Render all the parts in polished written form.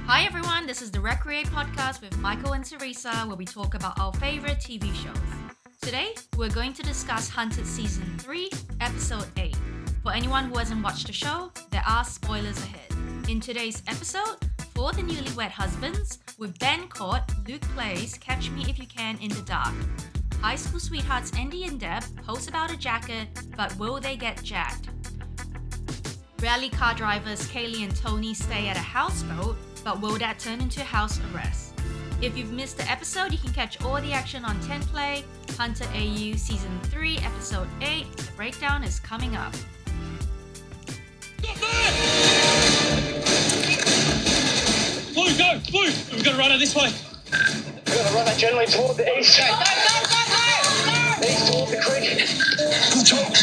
Hi everyone, this is the Recreate podcast with Michael and Teresa, where we talk about our favorite TV shows. Today, we're going to discuss Hunted Season 3, Episode 8. For anyone who hasn't watched the show, there are spoilers ahead. In today's episode, for the newlywed husbands, with Ben caught, Luke plays Catch Me If You Can in the Dark. High school sweethearts Andy and Deb post about a jacket, but will they get jacked? Rally car drivers Kaylie and Tony stay at a houseboat, but will that turn into house arrest? If you've missed the episode, you can catch all the action on 10play, Hunter AU Season 3, Episode 8. The breakdown is coming up. Blue, go! Blue! We've got to run it this way. We're going to run it generally toward the east. Go! East toward the creek. Good job.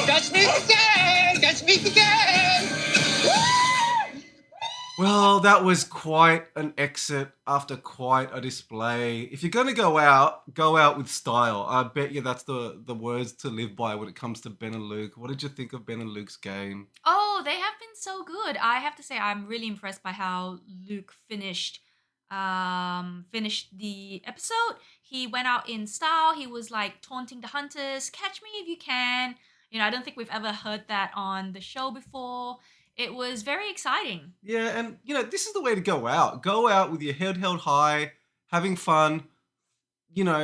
Catch me again! Catch me again! Well, that was quite an exit after quite a display. If you're going to go out with style. I bet you that's the words to live by when it comes to Ben and Luke. What did you think of Ben and Luke's game? Oh, they have been so good. I have to say, I'm really impressed by how Luke finished the episode. He went out in style. He was like taunting the hunters, catch me if you can. You know, I don't think we've ever heard that on the show before. It was very exciting. Yeah, and this is the way to go out. Go out with your head held high, having fun,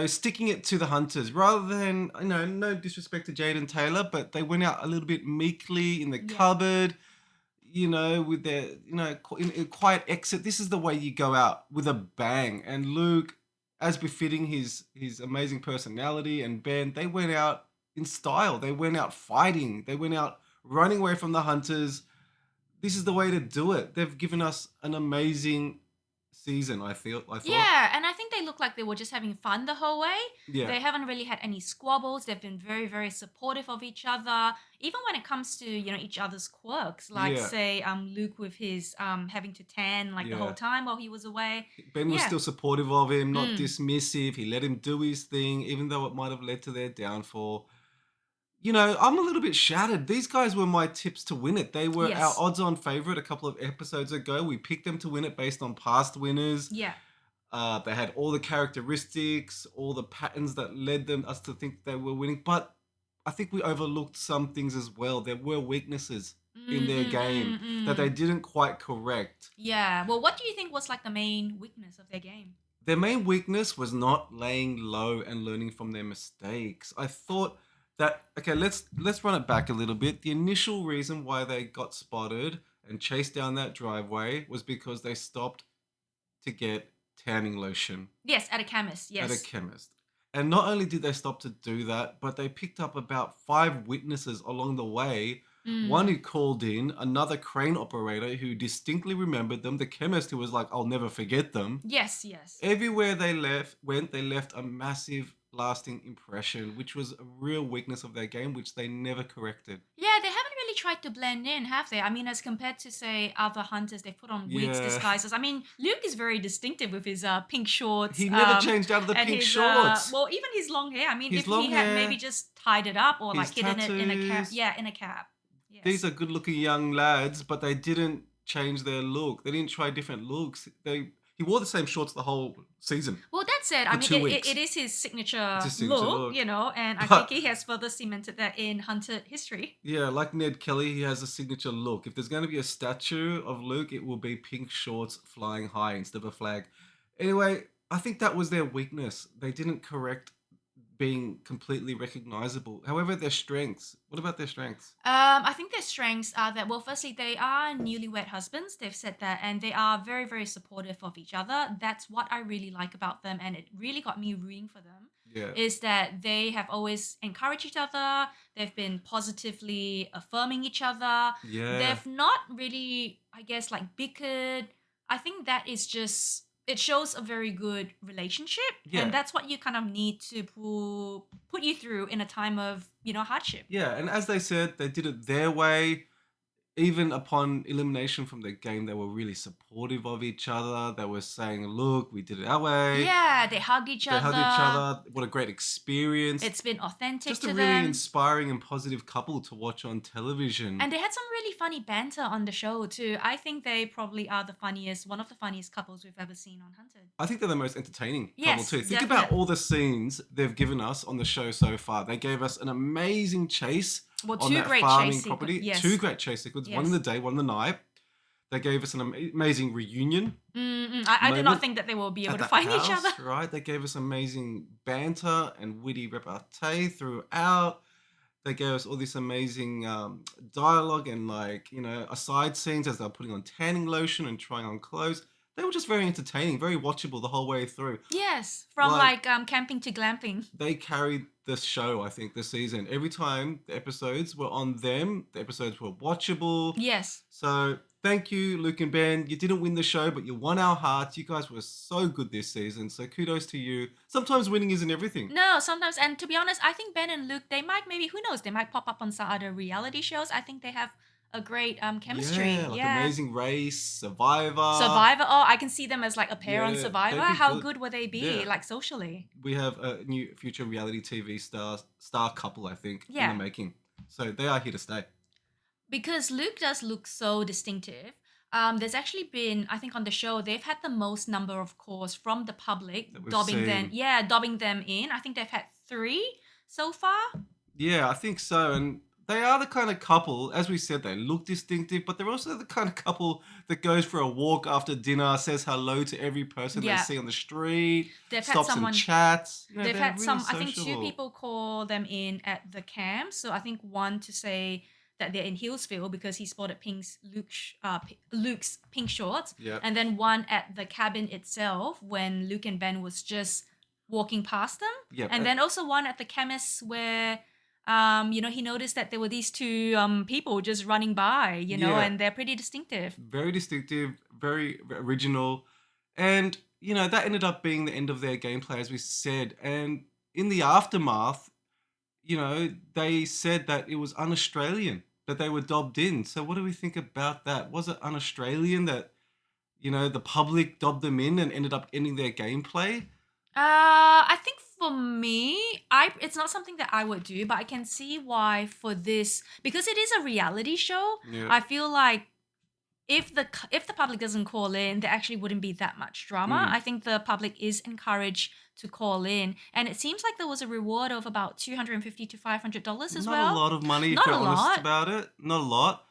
sticking it to the hunters rather than, no disrespect to Jade and Taylor, but they went out a little bit meekly in the cupboard, with their, in quiet exit. This is the way you go out with a bang. And Luke, as befitting his amazing personality, and Ben, they went out in style. They went out fighting. They went out running away from the hunters. This is the way to do it. They've given us an amazing season, I thought. Yeah, and I think they look like they were just having fun the whole way. Yeah. They haven't really had any squabbles. They've been very, very supportive of each other. Even when it comes to, each other's quirks. Like, say, Luke with his having to tan, the whole time while he was away. Ben was still supportive of him, not dismissive. He let him do his thing, even though it might have led to their downfall. I'm a little bit shattered. These guys were my tips to win it. They were our odds-on favorite a couple of episodes ago. We picked them to win it based on past winners. Yeah. They had all the characteristics, all the patterns that led us to think they were winning. But I think we overlooked some things as well. There were weaknesses in their game that they didn't quite correct. Yeah. Well, what do you think was the main weakness of their game? Their main weakness was not laying low and learning from their mistakes. I thought that, okay, let's run it back a little bit. The initial reason why they got spotted and chased down that driveway was because they stopped to get tanning lotion. Yes, at a chemist, yes. At a chemist. And not only did they stop to do that, but they picked up about 5 witnesses along the way. One who called in, another crane operator who distinctly remembered them, the chemist who was like, I'll never forget them. Yes. Everywhere they left a massive lasting impression, which was a real weakness of their game, which they never corrected. Yeah, they haven't really tried to blend in, have they? I mean, as compared to, say, other hunters, they've put on wigs, disguises. I mean, Luke is very distinctive with his pink shorts. He never changed out of the pink shorts. Well, even his long hair. I mean, his if he had maybe just tied it up or hidden it in a cap. Yeah, in a cap. Yes. These are good-looking young lads, but they didn't change their look. They didn't try different looks. He wore the same shorts the whole season. Well, that's it. I mean, it is his signature look, and I think he has further cemented that in Hunter history. Yeah, like Ned Kelly, he has a signature look. If there's going to be a statue of Luke, it will be pink shorts flying high instead of a flag. Anyway, I think that was their weakness. They didn't correct being completely recognizable. However, their strengths. What about their strengths? I think their strengths are that, well, firstly, they are newlywed husbands. They've said that, and they are very, very supportive of each other. That's what I really like about them, and it really got me rooting for them. Yeah. Is that they have always encouraged each other. They've been positively affirming each other. Yeah. They've not really, I guess, bickered. I think that is just... It shows a very good relationship, and that's what you kind of need to put you through in a time of, hardship. Yeah, and as they said, they did it their way. even upon elimination from the game, they were really supportive of each other. They were saying, "Look, we did it our way." Yeah, they hug each They other. hug each other. What a great experience! It's been authentic Just to a really them. inspiring and positive couple to watch on television. And they had some really funny banter on the show too. I think they probably are one of the funniest couples we've ever seen on Hunted. I think they're the most entertaining couple Yes, too. Think about definite. all the scenes they've given us on the show so far. They gave us an amazing chase Well, on two that great farming chase property. yes. Two great chase sequences, one in the Yes. day, one in the night. They gave us an amazing reunion I did not moment think that they will be able at to the find each house, other. right? They gave us amazing banter and witty repartee throughout. They gave us all this amazing dialogue and aside scenes as they were putting on tanning lotion and trying on clothes. They were just very entertaining, very watchable the whole way through. Yes, from Like- camping to glamping. They carried the show, I think, this season. Every time the episodes were on them, the episodes were watchable. Yes. So thank you, Luke and Ben. You didn't win the show, but you won our hearts. You guys were so good this season. So kudos to you. Sometimes winning isn't everything. No, sometimes, and to be honest, I think Ben and Luke, they might maybe, who knows, they might pop up on some other reality shows. I think they have a great chemistry. Yeah, like Amazing Race, Survivor. Survivor. Oh, I can see them as like a pair on Yeah, Survivor. they'd be How good. good would they be, Yeah. like socially? We have a new future reality TV star couple, I think, Yeah. in the making. So they are here to stay. Because Luke does look so distinctive. There's actually been, I think on the show, they've had the most number of calls from the public That we've dobbing them. seen. Yeah, dobbing them in. I think they've had 3 so far. Yeah, I think so. And they are the kind of couple, as we said, they look distinctive, but they're also the kind of couple that goes for a walk after dinner, says hello to every person Yeah. they see on the street, They've had stops someone. and chats. You know, They've they're had really some. I think 2 sociable. people call them in at the camp. So I think one to say that they're in Hillsville because he spotted Luke's pink shorts, Yeah. and then one at the cabin itself when Luke and Ben was just walking past them, Yep. and then also one at the chemist where. He noticed that there were these 2 people just running by, Yeah. and they're pretty distinctive. Very distinctive, very original. And, that ended up being the end of their gameplay, as we said. And in the aftermath, they said that it was un-Australian, that they were dobbed in. So what do we think about that? Was it un-Australian that, the public dobbed them in and ended up ending their gameplay? I think for me, it's not something that I would do, but I can see why for this, because it is a reality show. Yeah. I feel like if the public doesn't call in, there actually wouldn't be that much drama. I think the public is encouraged to call in, and it seems like there was a reward of about $250 to $500 as well. Not a lot of money, if Not we're a honest lot. about it. Not a lot.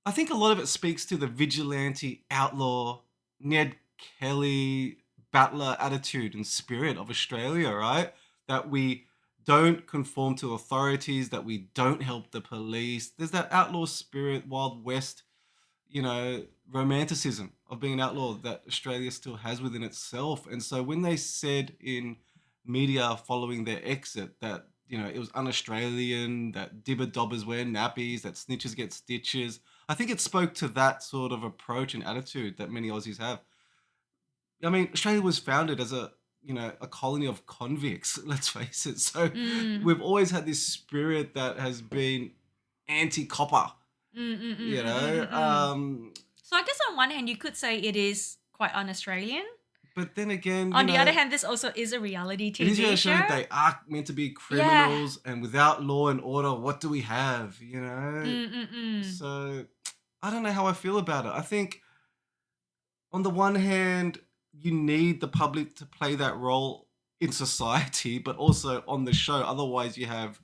I think a lot of it speaks to the vigilante, outlaw, Ned Kelly, battler attitude and spirit of Australia, right? That we don't conform to authorities, that we don't help the police. There's that outlaw spirit, Wild West, romanticism of being an outlaw that Australia still has within itself. And so when they said in media following their exit that, it was un-Australian, that dibber dobbers wear nappies, that snitches get stitches, I think it spoke to that sort of approach and attitude that many Aussies have. I mean, Australia was founded as a colony of convicts, let's face it. So we've always had this spirit that has been anti-copper, So I guess on one hand, you could say it is quite un-Australian. But then again, On the other hand, this also is a reality it is TV really show. showing that they are meant to be criminals, and without law and order, what do we have? So I don't know how I feel about it. I think on the one hand, you need the public to play that role in society, but also on the show. Otherwise, you have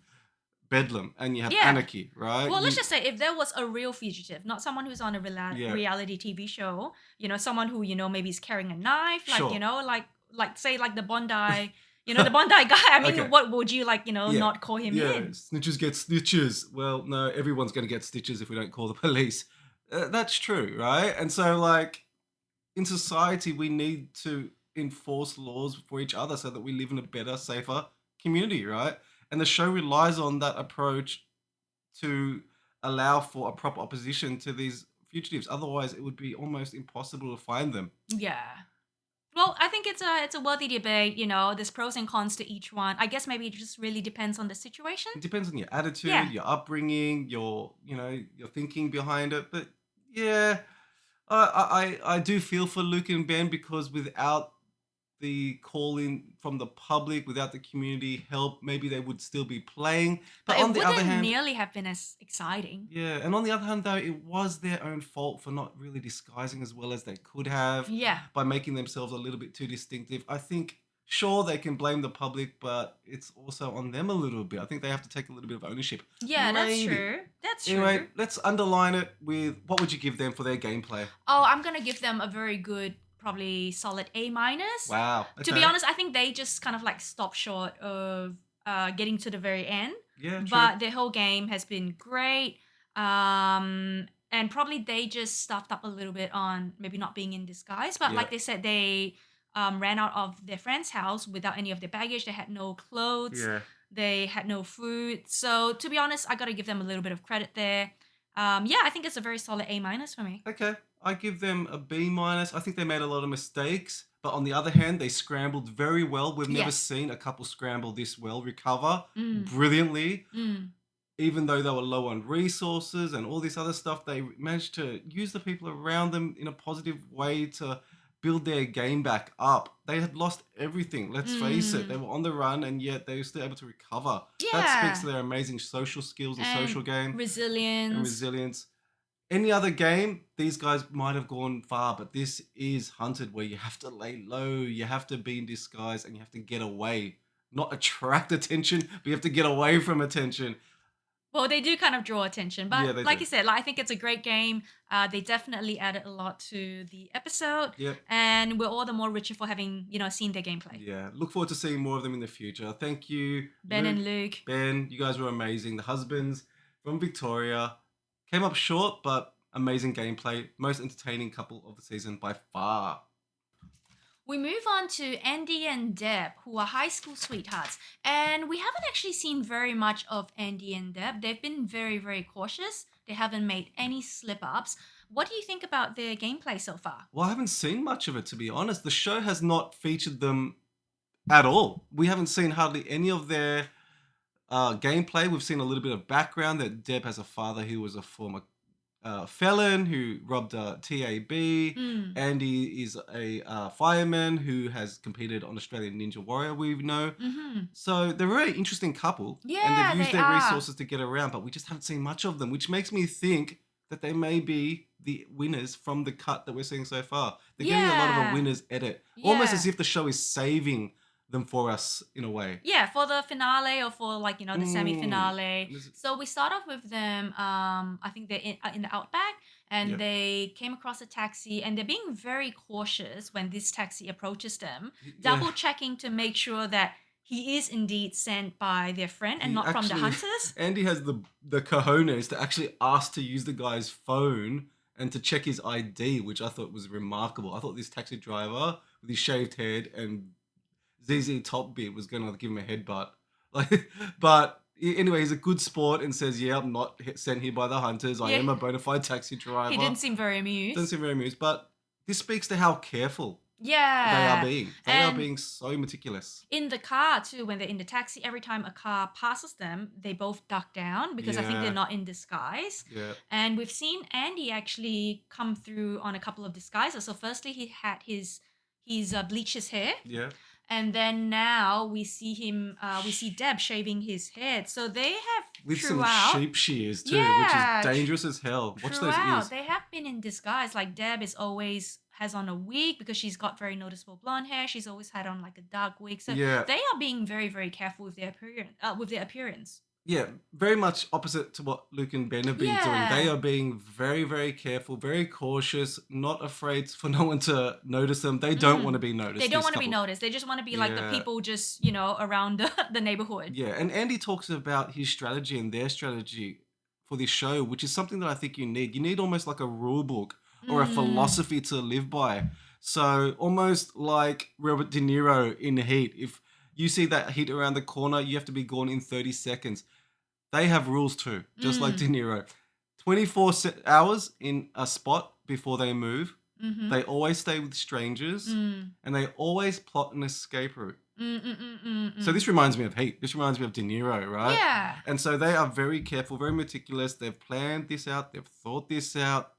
bedlam and you have Yeah. anarchy, right? Well, let's just say if there was a real fugitive, not someone who's on a Yeah. reality TV show, someone who, maybe is carrying a knife, like, Sure. like say like the Bondi, the Bondi guy. I mean, Okay. what would you Yeah. not call him in? Snitches get stitches. Well, no, everyone's going to get stitches if we don't call the police. That's true, right? And so, in society, we need to enforce laws for each other so that we live in a better, safer community, right? And the show relies on that approach to allow for a proper opposition to these fugitives. Otherwise, it would be almost impossible to find them. Yeah. Well, I think it's a worthy debate. There's pros and cons to each one. I guess maybe it just really depends on the situation. It depends on your attitude, Yeah. your upbringing, your thinking behind it. But yeah, I do feel for Luke and Ben because without the calling from the public, without the community help, maybe they would still be playing. But But it on the other wouldn't hand, nearly have been as exciting. yeah, and on the other hand, though, it was their own fault for not really disguising as well as they could have Yeah. by making themselves a little bit too distinctive. I think, sure, they can blame the public, but it's also on them a little bit. I think they have to take a little bit of ownership. Yeah, that's Maybe. true. That's Anyway, true. let's underline it with what would you give them for their gameplay? Oh, I'm gonna give them a very good, probably solid A minus. Wow. To be okay. honest, I think they just kind of like stopped short of getting to the very end. Yeah, true. But the whole game has been great. And probably they just stuffed up a little bit on maybe not being in disguise. But Yeah. like they said, they ran out of their friend's house without any of their baggage. They had no clothes. Yeah. They had no food. So to be honest, I gotta give them a little bit of credit there. Yeah, I think it's a very solid A minus for me. Okay, I give them a B minus. I think they made a lot of mistakes, but on the other hand, they scrambled very well. We've never Yes. seen a couple scramble this well, recover Mm. brilliantly. Mm. Even though they were low on resources and all this other stuff, they managed to use the people around them in a positive way to build their game back up. They had lost everything, let's face it. They were on the run and yet they were still able to recover. That speaks to Yeah. their amazing social skills and And social game and resilience. resilience. Any other game, these guys might have gone far, but this is Hunted where you have to lay low, you have to be in disguise, and you have to get away. Not attract attention, but you have to get away from attention. Well, they do kind of draw attention, but Yeah, they like do. you said, I think it's a great game. They definitely added a lot to the episode, Yep. and we're all the more richer for having seen their gameplay. Yeah, look forward to seeing more of them in the future. Thank you, Ben and Luke. Ben, you guys were amazing. The husbands from Victoria came up short, but amazing gameplay. Most entertaining couple of the season by far. We move on to Andy and Deb, who are high school sweethearts. And we haven't actually seen very much of Andy and Deb. They've been very, very cautious. They haven't made any slip ups. What do you think about their gameplay so far? Well, I haven't seen much of it, to be honest. The show has not featured them at all. We haven't seen hardly any of their gameplay. We've seen a little bit of background that Deb has a father who was a former felon who robbed a TAB. Mm. Andy is a fireman who has competed on Australian Ninja Warrior, we know. Mm-hmm. So they're a very interesting couple. Yeah, and they've used they their are. resources to get around, but we just haven't seen much of them, which makes me think that they may be the winners from the cut that we're seeing so far. They're getting a lot of Yeah. a winner's edit. Almost Yeah. as if the show is saving them for us in a way. Yeah, for the finale or for the semi-finale. This- So we start off with them. I think they're in the outback, and Yep. they came across a taxi, and they're being very cautious when this taxi approaches them, Yeah. double checking to make sure that he is indeed sent by their friend and He not from the actually- hunters. Andy has the cojones to actually ask to use the guy's phone and to check his ID, which I thought was remarkable. I thought this taxi driver with his shaved head and ZZ Top bit was going to give him a headbutt. But anyway, he's a good sport and says, "Yeah, I'm not sent here by the hunters. I Yeah. am a bona fide taxi driver." He didn't seem very amused. Doesn't seem very amused, but this speaks to how careful Yeah. they are being. They are And being so meticulous. in the car too, when they're in the taxi, every time a car passes them, they both duck down because I think Yeah. they're not in disguise. Yeah. And we've seen Andy actually come through on a couple of disguises. So firstly, he had his bleached his hair, Yeah. and then now we see Deb shaving his head. So they have With throughout, some sheep shears too, Yeah, which is dangerous as hell. Watch those throughout, ears. they have been in disguise. Like Deb is always has on a wig because she's got very noticeable blonde hair. She's always had on like a dark wig. So Yeah. they are being very, very careful with their appearance. Yeah, very much opposite to what Luke and Ben have been doing. They Yeah. are being very, very careful, very cautious, not afraid for no one to notice them. They don't want to be noticed. They don't this want to be couple. noticed. They just want to be like the Yeah. people just, around the neighborhood. Yeah, and Andy talks about his strategy and their strategy for this show, which is something that I think you need. You need almost like a rule book or a Mm. philosophy to live by. So almost like Robert De Niro in Heat. If you see that heat around the corner, you have to be gone in 30 seconds. They have rules too, just like De Niro. 24 hours in a spot before they move. Mm-hmm. They always stay with strangers, Mm. and they always plot an escape route. Mm, mm, mm, mm, So mm. this reminds me of Heat. This reminds me of De Niro, right? Yeah. And so they are very careful, very meticulous. They've planned this out. They've thought this out.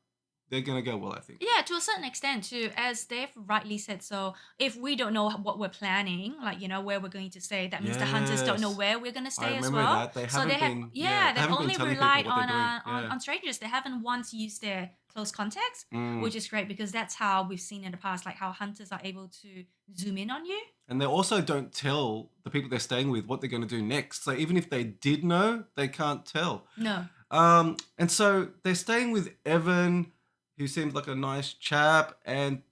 They're going to go well, I think. Yeah, to a certain extent too, as they've rightly said. So if we don't know what we're planning, like where we're going to stay, that means the hunters don't know Yes. where we're going to I stay as remember well. that. They So haven't they have, been, yeah, they they've haven't been only telling people relied what they're on doing. on strangers. They haven't once used their close contacts, Mm. which is great because that's how we've seen in the past, like how hunters are able to zoom in on you. And they also don't tell the people they're staying with what they're going to do next. So even if they did know, they can't tell. No. And so they're staying with Evan, who seems like a nice chap. And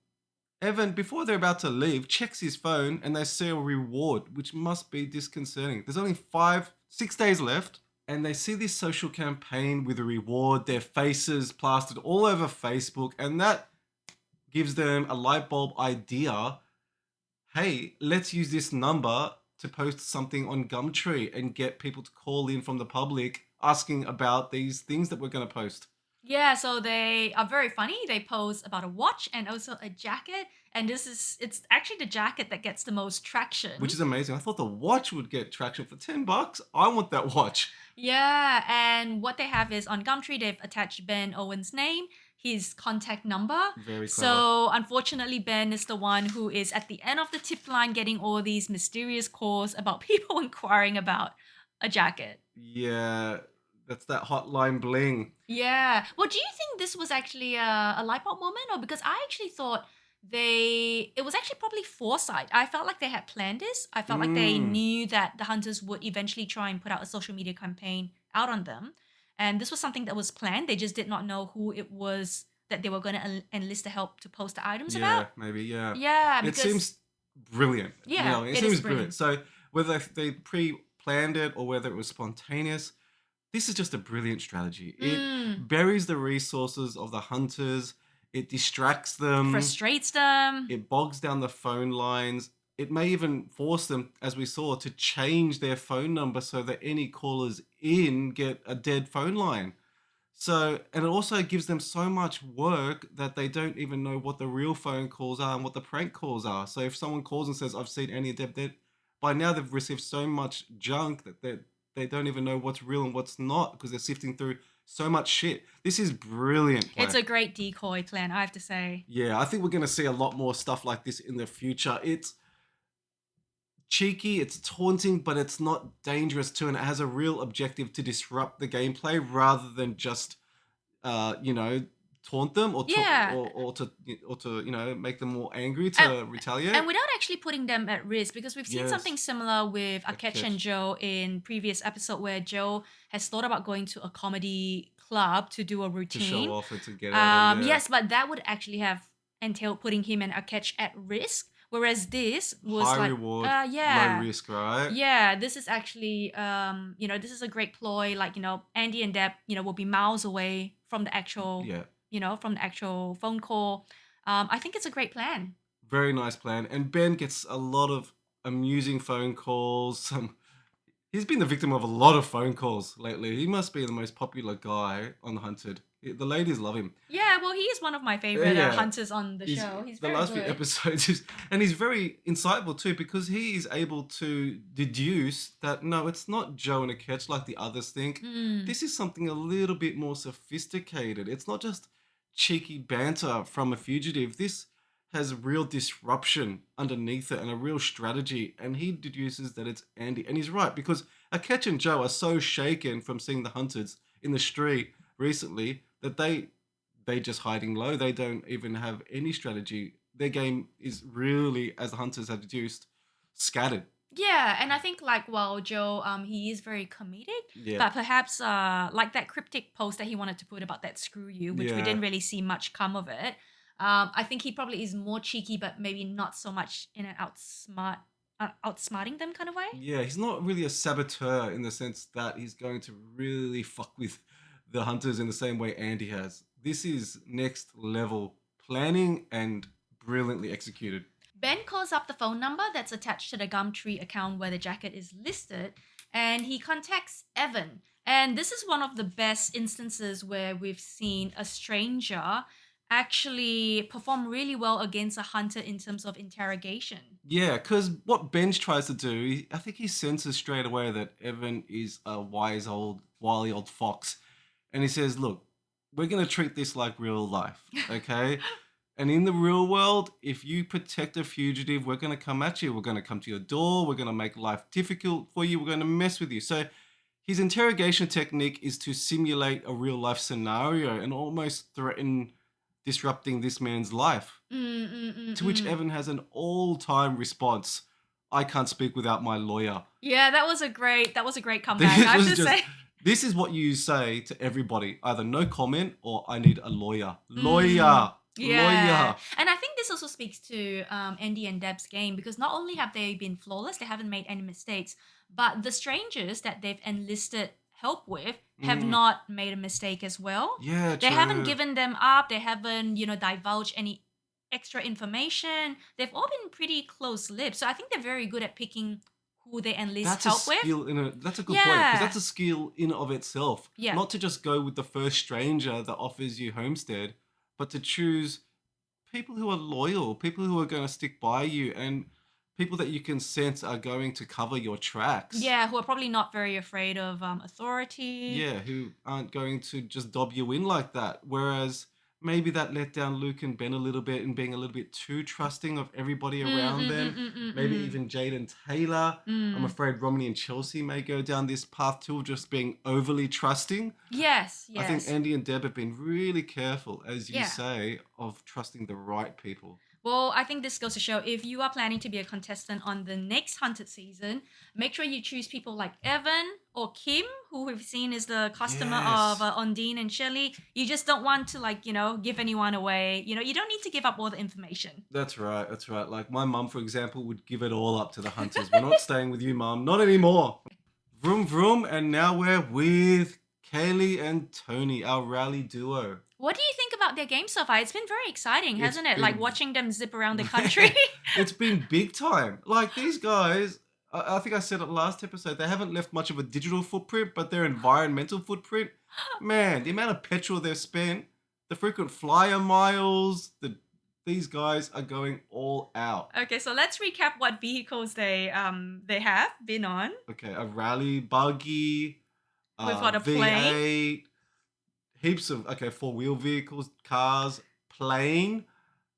Evan, before they're about to leave, checks his phone and they see a reward, which must be disconcerting. There's only 6 days left. And they see this social campaign with a reward, their faces plastered all over Facebook. And that gives them a light bulb idea. Hey, let's use this number to post something on Gumtree and get people to call in from the public asking about these things that we're going to post. Yeah, so they are very funny. They post about a watch and also a jacket. And it's actually the jacket that gets the most traction. Which is amazing. I thought the watch would get traction for $10. I want that watch. Yeah, and what they have is on Gumtree, they've attached Ben Owen's name, his contact number. Very clever. So unfortunately, Ben is the one who is at the end of the tip line getting all these mysterious calls about people inquiring about a jacket. Yeah, that's that hotline bling. Yeah. Well, do you think this was actually a light bulb moment? Or because I actually thought it was actually probably foresight. I felt like they had planned this. I felt like they knew that the hunters would eventually try and put out a social media campaign out on them. And this was something that was planned. They just did not know who it was that they were going to enlist to help to post the items Yeah, about. maybe, yeah. Yeah, It because seems brilliant. Yeah, it it is seems brilliant. brilliant. So whether they pre-planned it or whether it was spontaneous, this is just a brilliant strategy. It buries the resources of the hunters. It distracts them. frustrates them. It bogs down the phone lines. It may even force them, as we saw, to change their phone number so that any callers in get a dead phone line. So, and it also gives them so much work that they don't even know what the real phone calls are and what the prank calls are. So if someone calls and says, I've seen Annie and Deb, by now they've received so much junk that they don't even know what's real and what's not because they're sifting through so much shit. This is brilliant. It's a great decoy plan, I have to say. Yeah, I think we're going to see a lot more stuff like this in the future. It's cheeky, it's taunting, but it's not dangerous too, and it has a real objective to disrupt the gameplay rather than just, taunt them or to make them more angry to retaliate. And without actually putting them at risk, because we've seen Yes. something similar with Akechi and Joe in previous episode where Joe has thought about going to a comedy club to do a to routine. show off and to get at it. Yeah. Yes, but that would actually have entailed putting him and Akechi at risk. Whereas this was High like, reward, yeah, low risk, right? yeah. This is actually, this is a great ploy. Like, Andy and Deb, will be miles away from the actual, Yeah. from the actual phone call. I think it's a great plan. Very nice plan. And Ben gets a lot of amusing phone calls. He's been the victim of a lot of phone calls lately. He must be the most popular guy on The Hunted. The ladies love him. Yeah, well, he is one of my favorite Yeah. hunters on the show. He's the very last good. few episodes, and he's very insightful too because he is able to deduce that no, it's not Joe and a catch like the others think. This is something a little bit more sophisticated. It's not just cheeky banter from a fugitive. This has real disruption underneath it and a real strategy. And he deduces that it's Andy, and he's right because Akechi and Joe are so shaken from seeing the hunters in the street recently that they just hiding low. They don't even have any strategy. Their game is really, as the hunters have deduced, scattered. Yeah, and I think while Joe, he is very comedic, Yeah. but perhaps like that cryptic post that he wanted to put about that screw you, which we Yeah. didn't really see much come of it. I think he probably is more cheeky, but maybe not so much in an outsmarting them kind of way. Yeah, he's not really a saboteur in the sense that he's going to really fuck with the hunters in the same way Andy has. This is next level planning and brilliantly executed. Ben calls up the phone number that's attached to the Gumtree account where the jacket is listed, and he contacts Evan. And this is one of the best instances where we've seen a stranger actually perform really well against a hunter in terms of interrogation. Yeah, because what Benj tries to do, I think he senses straight away that Evan is a wily old fox. And he says, look, we're going to treat this like real life, okay? And in the real world, if you protect a fugitive, we're going to come at you. We're going to come to your door. We're going to make life difficult for you. We're going to mess with you. So his interrogation technique is to simulate a real life scenario and almost threaten disrupting this man's life. To which Evan has an all-time response. I can't speak without my lawyer. Yeah, that was a great comeback. I have to say. This is what you say to everybody. Either no comment or I need a lawyer. Lawyer. Yeah. Lawyer. And I think this also speaks to Andy and Deb's game, because not only have they been flawless, they haven't made any mistakes, but the strangers that they've enlisted help with have not made a mistake as well. Yeah, They haven't given them up. They haven't, divulged any extra information. They've all been pretty close-lipped. So I think they're very good at picking who they enlist help with. That's a good point, because that's a skill in of itself. Yeah. Not to just go with the first stranger that offers you homestead, but to choose people who are loyal, people who are going to stick by you, and people that you can sense are going to cover your tracks. Yeah, who are probably not very afraid of authority. Yeah, who aren't going to just dob you in like that. Whereas maybe that let down Luke and Ben a little bit in being a little bit too trusting of everybody around them. Maybe even Jade and Taylor. I'm afraid Romney and Chelsea may go down this path too, of just being overly trusting. Yes. I think Andy and Deb have been really careful, as you say, of trusting the right people. Well, I think this goes to show, if you are planning to be a contestant on the next Hunted season, make sure you choose people like Evan or Kim, who we've seen is the customer of Ondine and Shirley. You just don't want to, give anyone away. You don't need to give up all the information. That's right. Like my mum, for example, would give it all up to the hunters. We're not staying with you, Mum. Not anymore. Vroom, vroom. And now we're with Kaylie and Tony, our rally duo. What do you think about their game so far? It's been very exciting, hasn't it? Like watching them zip around the country. It's been big time. Like these guys, I think I said it last episode, they haven't left much of a digital footprint, but their environmental footprint, man, the amount of petrol they've spent, the frequent flyer miles, these guys are going all out. Okay, so let's recap what vehicles they have been on. Okay, a rally buggy, We've got a V8, plane. heaps of four-wheel vehicles, cars, plane.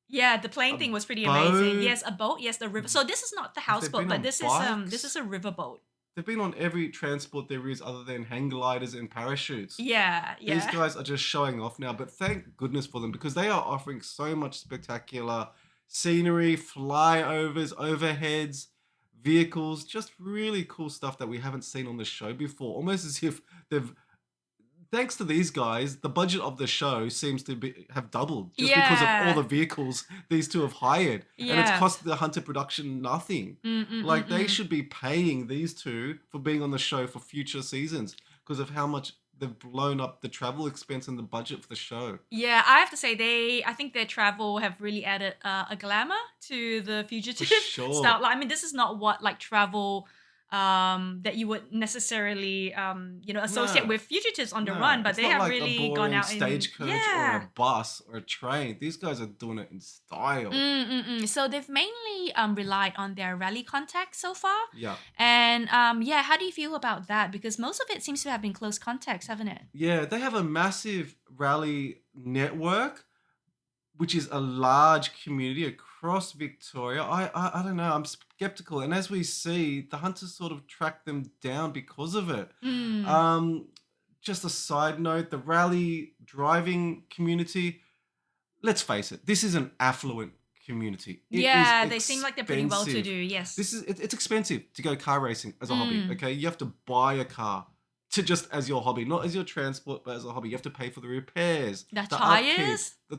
Yeah, the plane thing was pretty boat. amazing. Yes, a boat. Yes, the river. So this is not the houseboat, been but on this bikes? is a riverboat. They've been on every transport there is other than hang gliders and parachutes. Yeah. These guys are just showing off now, but thank goodness for them, because they are offering so much spectacular scenery, flyovers, overheads, vehicles, just really cool stuff that we haven't seen on the show before. Almost as if thanks to these guys, the budget of the show seems to have doubled just because of all the vehicles these two have hired. And it's cost the Hunter production nothing. They should be paying these two for being on the show for future seasons because of how much they've blown up the travel expense and the budget for the show. Yeah, I have to say, I think their travel have really added a glamour to the fugitive style. I mean, this is not what travel that you would necessarily associate with fugitives on the run, but they have really gone out in stagecoach or a bus or a train. These guys are doing it in style. So they've mainly relied on their rally contacts so far. Yeah. And how do you feel about that? Because most of it seems to have been close contacts, haven't it? Yeah, they have a massive rally network, which is a large community across Victoria. I don't know. I'm skeptical. And as we see, the hunters sort of track them down because of it. Just a side note, the rally driving community, let's face it, this is an affluent community. They seem like they're pretty well to do, yes. It's expensive to go car racing as a hobby, okay? You have to buy a car as your hobby, not as your transport, but as a hobby. You have to pay for the repairs, the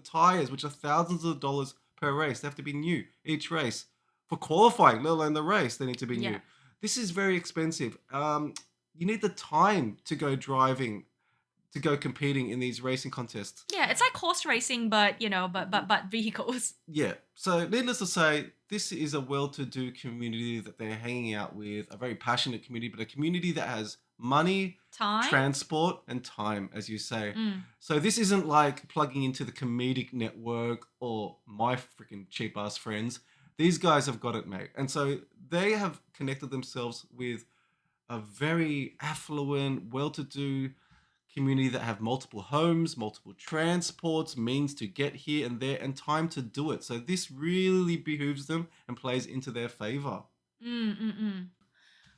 tires, which are thousands of dollars per race. They have to be new each race for qualifying, let alone the race. They need to be new. This is very expensive. You need the time to go driving, to go competing in these racing contests. Yeah, it's like horse racing, but but vehicles. Yeah. So needless to say, this is a well-to-do community that they're hanging out with, a very passionate community, but a community that has money, Time. transport, and time, as you say. Mm. So this isn't like plugging into the comedic network or my freaking cheap ass friends. These guys have got it, mate. And so they have connected themselves with a very affluent, well-to-do community that have multiple homes, multiple transports, means to get here and there, and time to do it. So this really behooves them and plays into their favor.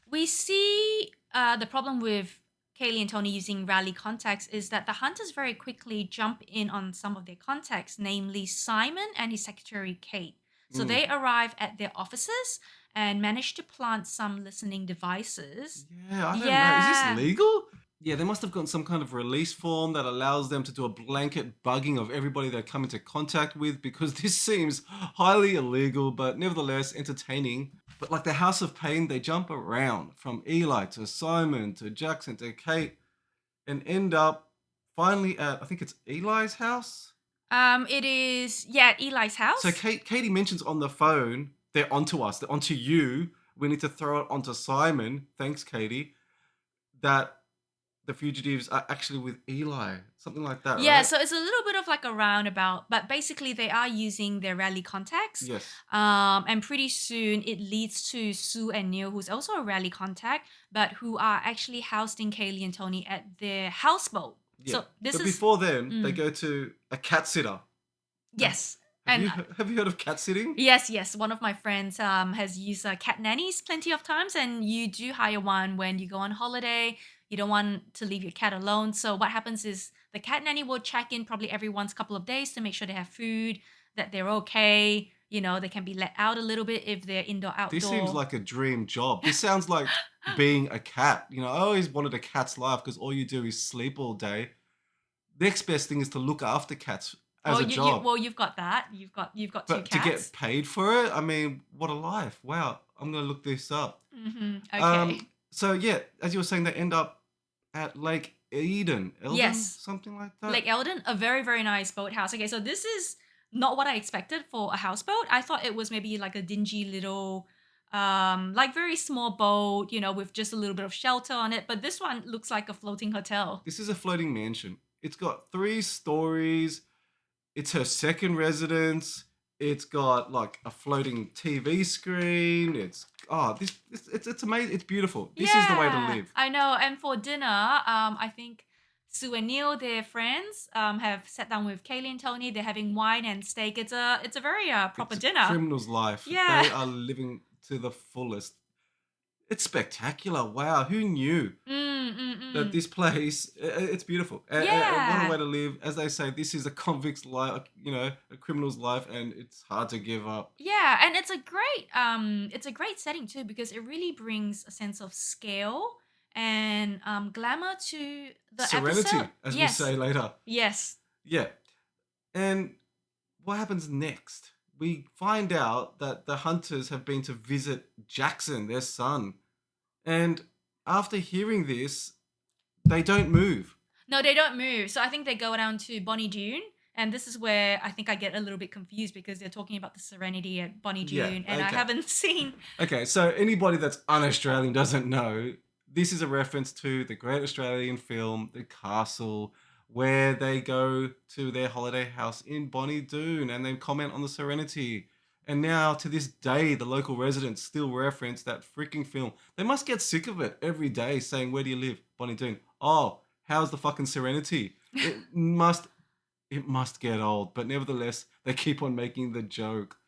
We see the problem with Kaylee and Tony using rally contacts is that the hunters very quickly jump in on some of their contacts, namely Simon and his secretary Kate. So they arrive at their offices and manage to plant some listening devices. Yeah, I don't know. Is this legal? Yeah, they must have gotten some kind of release form that allows them to do a blanket bugging of everybody they come into contact with, because this seems highly illegal, but nevertheless entertaining. But like the House of Pain, they jump around from Eli to Simon to Jackson to Kate and end up finally at, I think it's Eli's house. It is at Eli's house. So Katie mentions on the phone, they're onto us, they're onto you. We need to throw it onto Simon. Thanks, Katie. That the fugitives are actually with Eli, something like that, Yeah, right? so it's a little bit of like a roundabout, but basically they are using their rally contacts. Yes. And pretty soon it leads to Sue and Neil, who's also a rally contact, but who are actually housing Kaylee and Tony at their houseboat. Yeah. So this but is before then, they go to a cat sitter. yes. Have you heard of cat sitting? Yes. One of my friends has used cat nannies plenty of times, and you do hire one when you go on holiday. You don't want to leave your cat alone. So what happens is the cat nanny will check in probably every once couple of days to make sure they have food, that they're okay. You know, they can be let out a little bit if they're indoor, outdoor. This seems like a dream job. This sounds like being a cat. You know, I always wanted a cat's life because all you do is sleep all day. Next best thing is to look after cats as a job. You've got that. You've got two But cats. to get paid for it, I mean, what a life. Wow. I'm going to look this up. Okay. So, yeah, as you were saying, they end up at Lake Eden. Eldon, Yes. something like that. Lake Eldon, a very, very nice boathouse. Okay, so this is not what I expected for a houseboat. I thought it was maybe like a dingy little, like very small boat, you know, with just a little bit of shelter on it. But this one looks like a floating hotel. This is a floating mansion. It's got 3 stories. It's her second residence. It's got like a floating TV screen. It's amazing. It's beautiful. This is the way to live. I know. And for dinner, I think Sue and Neil, their friends, have sat down with Kaylee and Tony. They're having wine and steak. It's a very proper It's dinner. a criminal's life. Yeah. They are living to the fullest. It's spectacular. Wow, who knew that this place, it's beautiful. And what a way to live. As they say, this is a convict's life, you know, a criminal's life, and it's hard to give up. Yeah, and it's a great setting too, because it really brings a sense of scale and glamour to the Serenity, episode. as Yes. we say later. Yes. Yeah. And what happens next? We find out that the hunters have been to visit Jackson, their son. And after hearing this, they don't move. No, they don't move. So I think they go down to Bonnie Doon. And this is where I think I get a little bit confused, because they're talking about the Serenity at Bonnie Doon. Yeah, And I okay. haven't seen. Okay, so anybody that's un-Australian doesn't know, this is a reference to the great Australian film, The Castle, where they go to their holiday house in Bonnie Doon and then comment on the Serenity. And now, to this day, the local residents still reference that freaking film. They must get sick of it every day saying, "Where do you live?" Bonnie Doon. Oh, how's the fucking Serenity? It must get old. But nevertheless, they keep on making the joke.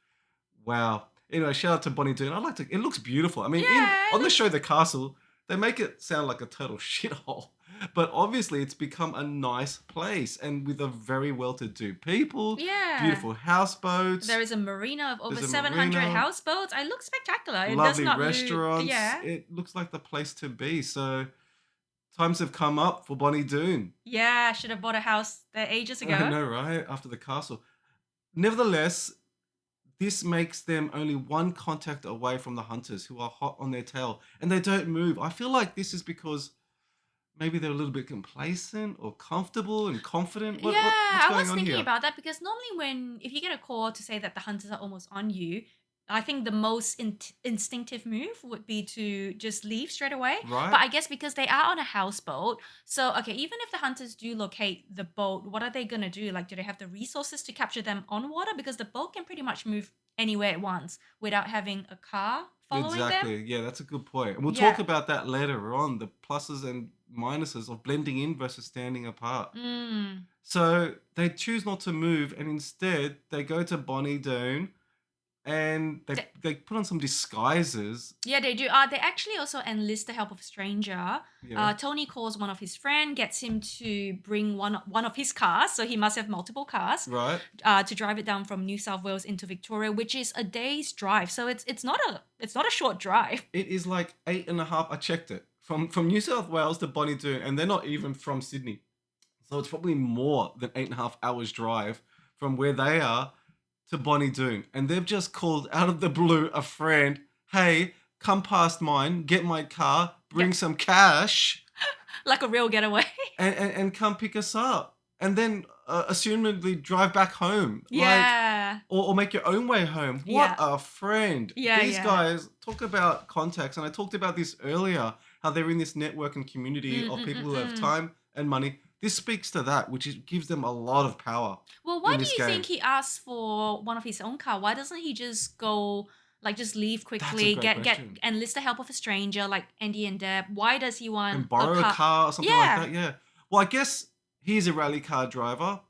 Wow. Anyway, shout out to Bonnie Doon. It looks beautiful. I mean, on the show The Castle, they make it sound like a total shithole. But obviously, it's become a nice place, and with a very well-to-do people. Yeah. Beautiful houseboats. There is a marina of over There's a 700 marina. houseboats. It looks spectacular. It does Lovely not restaurants. Yeah. It looks like the place to be. So times have come up for Bonnie Doon. Yeah, should have bought a house there ages ago. I know, right? After the castle. Nevertheless, this makes them only one contact away from the hunters, who are hot on their tail, and they don't move. I feel like this is because maybe they're a little bit complacent or comfortable and confident. What's I going was on thinking here? about that, because normally if you get a call to say that the hunters are almost on you, I think the most instinctive move would be to just leave straight away. Right. But I guess because they are on a houseboat, so okay, even if the hunters do locate the boat, what are they gonna do? Like, do they have the resources to capture them on water? Because the boat can pretty much move anywhere at once without having a car following them. Exactly. Yeah, that's a good point. And we'll Yeah. talk about that later on, the pluses and minuses of blending in versus standing apart. Mm. So they choose not to move, and instead they go to Bonnie Doon, and they put on some disguises. Yeah, they do. They actually also enlist the help of a stranger. Yeah. Tony calls one of his friend, gets him to bring one of his cars. So he must have multiple cars. Right. To drive it down from New South Wales into Victoria, which is a day's drive. So it's not a short drive. It is like 8.5. I checked it from New South Wales to Bonnie Doon, and they're not even from Sydney, so it's probably more than 8.5 hours drive from where they are to Bonnie Doon. And they've just called out of the blue a friend, hey, come past mine, get my car, bring Yep. some cash, Like a real getaway. and come pick us up. And then assumedly drive back home. Yeah. Or make your own way home. What Yeah. a friend. Yeah, These yeah. guys talk about contacts, and I talked about this earlier, how they're in this network and community of people who have time and money. This speaks to that, gives them a lot of power. Well, why in do this you game. think he asked for one of his own car? Why doesn't he just go, like, just leave quickly, great get question. enlist the help of a stranger like Andy and Deb? Why does he want And borrow a car or something Yeah. like that, yeah. Well, I guess he's a rally car driver.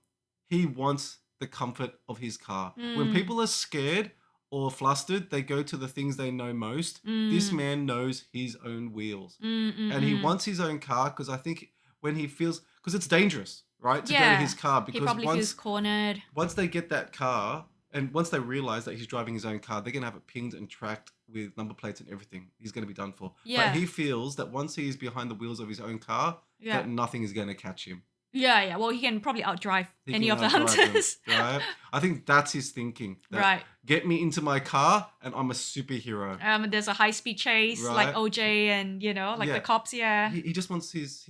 He wants the comfort of his car. When Mm. people are scared or flustered, they go to the things they know most. This man knows his own wheels. And he wants his own car because I think when he feels, because it's dangerous, right, to go to his car, He because probably feels cornered. once they get that car and once they realize that he's driving his own car, they're going to have it pinged and tracked with number plates and everything. He's going to be done for. Yeah. But he feels that once he's behind the wheels of his own car, Yeah. that nothing is going to catch him. Yeah. Well, he can probably outdrive He any can of the outdrive them, hunters. right? I think that's his thinking. that Right. Get me into my car and I'm a superhero. There's a high speed chase like Right. OJ and like Yeah. the cops. Yeah. He just wants his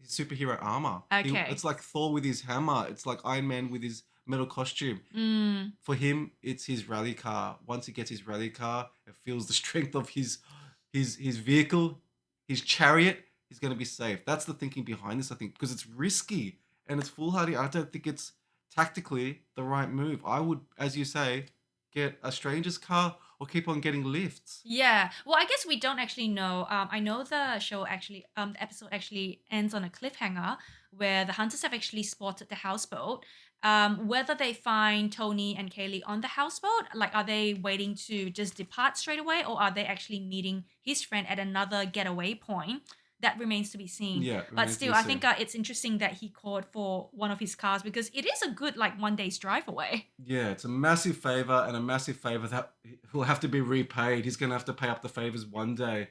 superhero armor. Okay. It's like Thor with his hammer. It's like Iron Man with his metal costume. Mm. For him, it's his rally car. Once he gets his rally car, it feels the strength of his vehicle, his chariot. He's going to be safe. That's the thinking behind this, I think, because it's risky and it's foolhardy. I don't think it's tactically the right move. I would, as you say, get a stranger's car or keep on getting lifts. Yeah. Well, I guess we don't actually know. I know the show actually, the episode actually ends on a cliffhanger where the hunters have actually spotted the houseboat. Whether they find Tony and Kaylee on the houseboat, like, are they waiting to just depart straight away, or are they actually meeting his friend at another getaway point? That remains to be seen. Yeah, But remains to still, be I think seen. it's interesting that he called for one of his cars because it is a good, like, 1 day's drive away. Yeah, it's a massive favor and a massive favor that will have to be repaid. He's going to have to pay up the favors one day.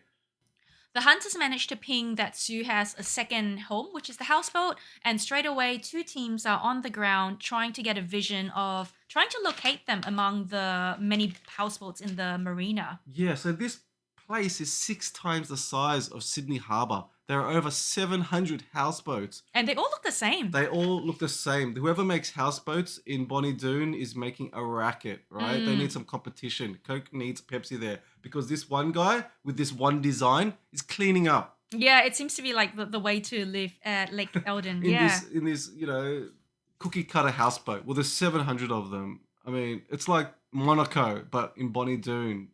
The hunters manage to ping that Sue has a second home, which is the houseboat, and straight away, two teams are on the ground trying to get a vision of trying to locate them among the many houseboats in the marina. Yeah, so this place is 6 times the size of Sydney Harbour. There are over 700 houseboats. And they all look the same. They all look the same. Whoever makes houseboats in Bonnie Doon is making a racket, right? They need some competition. Coke needs Pepsi there because this one guy with this one design is cleaning up Yeah, it seems to be like the way to live at Lake Eldon. in Yeah. this cookie cutter houseboat. Well, there's 700 of them. I mean, it's like Monaco, but in Bonnie Doon.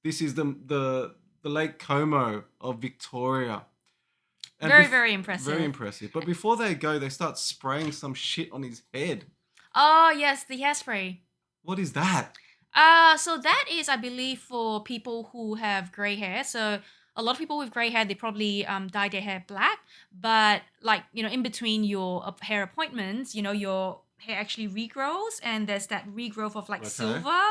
This is the Lake Como of Victoria. And Very, very impressive. Very impressive. But before they go, they start spraying some shit on his head. Oh, yes, the hairspray. What is that? So that is, I believe, for people who have grey hair. So a lot of people with grey hair, they probably dye their hair black. But like, in between your hair appointments, your hair actually regrows, and there's that regrowth of like Okay. silver.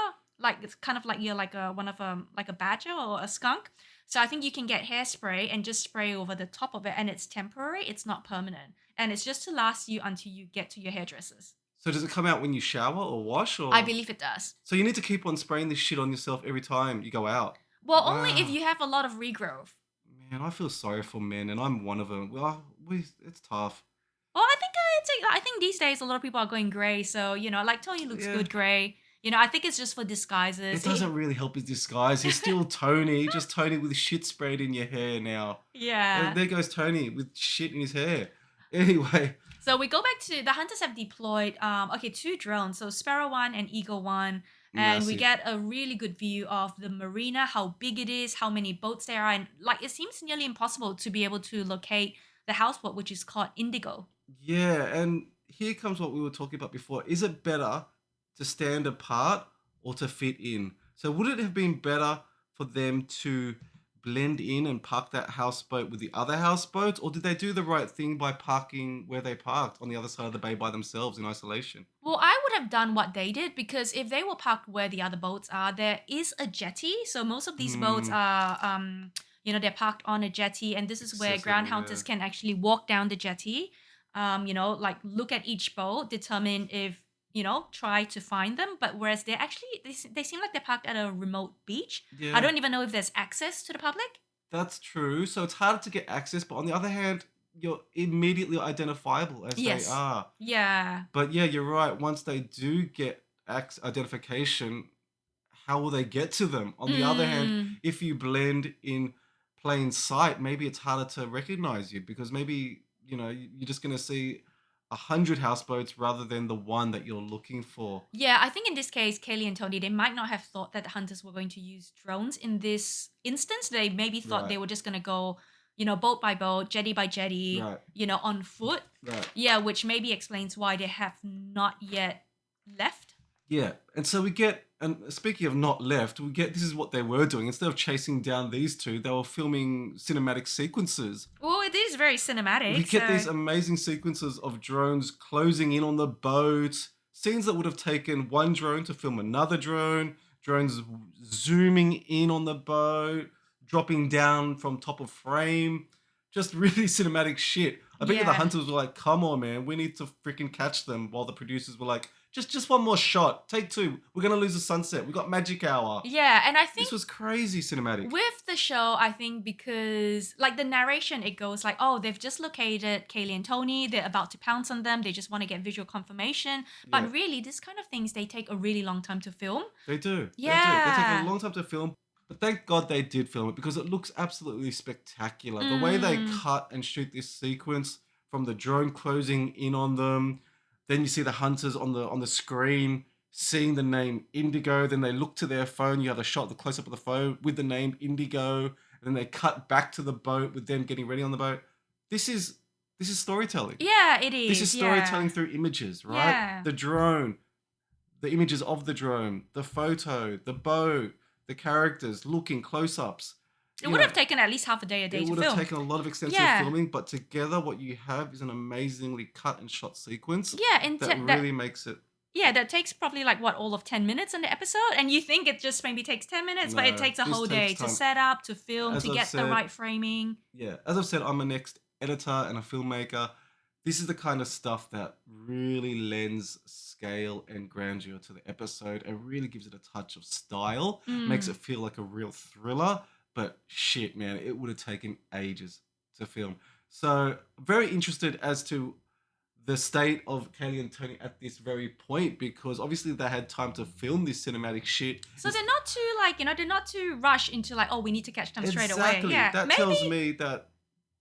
Like it's kind of like you're like like a badger or a skunk. So I think you can get hairspray and just spray over the top of it, and it's temporary. It's not permanent, and it's just to last you until you get to your hairdressers. So does it come out when you shower or wash? Or I believe it does. So you need to keep on spraying this shit on yourself every time you go out. Well, only if Wow. you have a lot of regrowth. Man, I feel sorry for men, and I'm one of them. Well, it's tough. Well, I think these days a lot of people are going grey. So like Tony looks Yeah. good grey. I think it's just for disguises. It doesn't really help his disguise. He's still Tony, just Tony with shit sprayed in your hair now. Yeah. There goes Tony with shit in his hair. Anyway. So we go back to the hunters have deployed 2 drones, so Sparrow 1 and Eagle 1, and we Massive. get a really good view of the marina, how big it is, how many boats there are, and like it seems nearly impossible to be able to locate the houseboat, which is called Indigo. Yeah, and here comes what we were talking about before. Is it better to stand apart or to fit in? So would it have been better for them to blend in and park that houseboat with the other houseboats, or did they do the right thing by parking where they parked on the other side of the bay by themselves in isolation? Well, I would have done what they did because if they were parked where the other boats are, there is a jetty. So most of these boats are, they're parked on a jetty, and this is where ground Accessible, hunters yeah. can actually walk down the jetty, like look at each boat, determine if, try to find them. But whereas they seem like they're parked at a remote beach. Yeah. I don't even know if there's access to the public. That's true. So it's harder to get access, but on the other hand, you're immediately identifiable as Yes. they are. Yeah. But yeah, you're right. Once they do get identification, how will they get to them? On the other hand, if you blend in plain sight, maybe it's harder to recognize you because maybe, you're just going to see 100 houseboats rather than the one that you're looking for. Yeah, I think in this case, Kaylee and Tony, they might not have thought that the hunters were going to use drones in this instance. They maybe thought they Right. were just going to go, boat by boat, jetty by jetty, Right. on foot. Right. Yeah, which maybe explains why they have not yet left. Yeah, and so we get, and speaking of not left, this is what they were doing. Instead of chasing down these two, they were filming cinematic sequences. Well, it is very cinematic. We get so- these amazing sequences of drones closing in on the boat, scenes that would have taken one drone to film another drone, drones zooming in on the boat, dropping down from top of frame, just really cinematic shit. I bet you the Yeah. hunters were like, come on, man, we need to freaking catch them, while the producers were like, just one more shot, take 2, we're going to lose the sunset, we got magic hour. Yeah, and I think This was crazy cinematic. with the show, I think because like the narration, it goes like, oh, they've just located Kaylee and Tony. They're about to pounce on them. They just want to get visual confirmation. But Yeah. really, this kind of things, they take a really long time to film. They do. They Yeah. take a long time to film. But thank God they did film it because it looks absolutely spectacular. The way they cut and shoot this sequence from the drone closing in on them, then you see the hunters on the screen seeing the name Indigo, then they look to their phone, you have a shot, the close up of the phone with the name Indigo, and then they cut back to the boat with them getting ready on the boat. This is storytelling. Yeah, it is. This is storytelling through images, right? Yeah. The drone, the images of the drone, the photo, the boat, the characters, looking close-ups. It would have taken at least half a day It to would have film. taken a lot of extensive Yeah. filming, but together what you have is an amazingly cut and shot sequence Yeah, and that really makes it. yeah, that takes probably like all of 10 minutes in the episode, and you think it just maybe takes 10 minutes, but it No, takes a this whole takes day to time. set up, to film, As to I've get the said- right framing. Yeah, as I've said, I'm a next editor and a filmmaker. This is the kind of stuff that really lends scale and grandeur to the episode and really gives it a touch of style, makes it feel like a real thriller. But shit, man, it would have taken ages to film. So very interested as to the state of Kaylee and Tony at this very point, because obviously they had time to film this cinematic shit. So they're not too they're not too rush into like, oh, we need to catch them straight away. Exactly. Yeah, That maybe. tells me that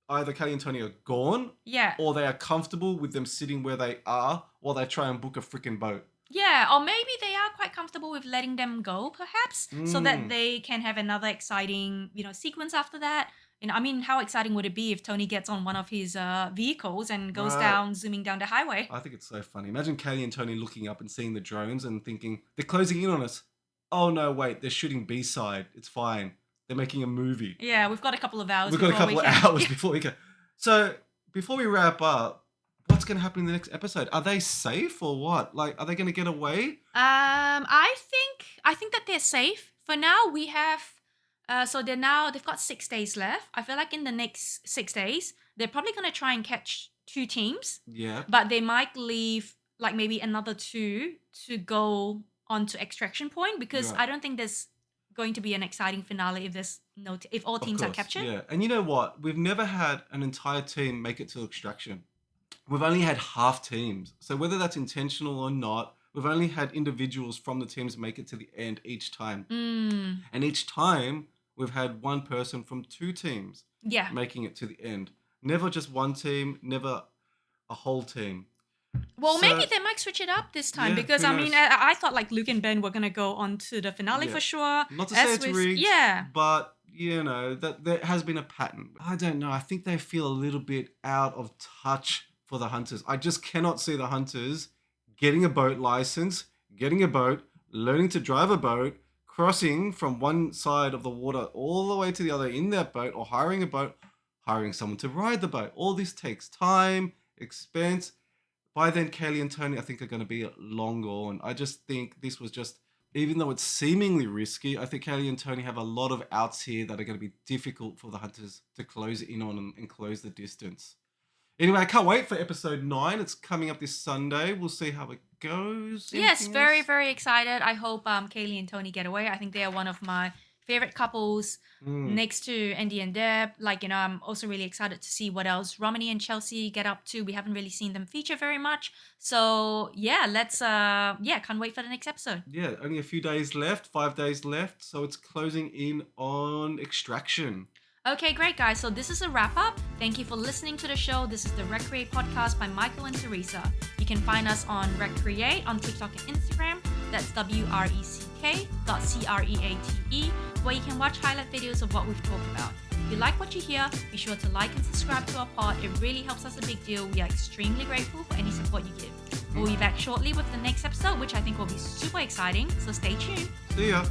either Kaylee and Tony are gone, Yeah, or they are comfortable with them sitting where they are while they try and book a freaking boat. yeah, or maybe they are quite comfortable with letting them go, perhaps, so that they can have another exciting, sequence after that. I mean, how exciting would it be if Tony gets on one of his vehicles and goes Right. zooming down the highway? I think it's so funny. Imagine Kaylee and Tony looking up and seeing the drones and thinking, they're closing in on us. Oh no, wait, they're shooting B-side. It's fine. They're making a movie. Yeah, we've got a couple of hours. We've got a before couple we of can- hours before we go. So, before we wrap up, what's going to happen in the next episode? Are they safe or what? Like, are they going to get away? I think that they're safe for now. We have, so they've got 6 days left. I feel like in the next 6 days, they're probably gonna try and catch 2 teams, Yeah. but they might leave like maybe another 2 to go on to extraction point because Right. I don't think there's going to be an exciting finale if if all Of teams are course, captured. Yeah. And you know what? We've never had an entire team make it to extraction. We've only had half teams. So whether that's intentional or not, we've only had individuals from the teams make it to the end each time. Mm. And each time, we've had one person from 2 teams Yeah. making it to the end. Never just one team, never a whole team. Well, So- maybe they might switch it up this time Yeah, because who I mean, knows? I thought like Luke and Ben were gonna go on to the finale Yeah. for sure. Not to say As it's with- rigged, Yeah. but that there has been a pattern. I don't know. I think they feel a little bit out of touch for the hunters. I just cannot see the hunters getting a boat license, getting a boat, learning to drive a boat, crossing from one side of the water all the way to the other in that boat, or hiring a boat, hiring someone to ride the boat. All this takes time, expense. By then, Kaylie and Tony, I think, are going to be long gone. I just think this was just, even though it's seemingly risky, I think Kaylie and Tony have a lot of outs here that are going to be difficult for the hunters to close in on and close the distance. Anyway, I can't wait for episode 9. It's coming up this Sunday. We'll see how it goes. Yes, Anything very, else? very excited. I hope Kaylie and Tony get away. I think they are one of my favorite couples next to Andy and Deb. Like, I'm also really excited to see what else Romany and Chelsea get up to. We haven't really seen them feature very much. So, yeah, let's, can't wait for the next episode. Yeah, only a few days left, 5 days left. So it's closing in on Extraction. Okay, great, guys. So this is a wrap up. Thank you for listening to the show. This is the Recreate podcast by Michael and Teresa. You can find us on Recreate on TikTok and Instagram. That's WRECK.CREATE, where you can watch highlight videos of what we've talked about. If you like what you hear, be sure to like and subscribe to our pod. It really helps us a big deal. We are extremely grateful for any support you give. We'll be back shortly with the next episode, which I think will be super exciting. So stay tuned. See ya.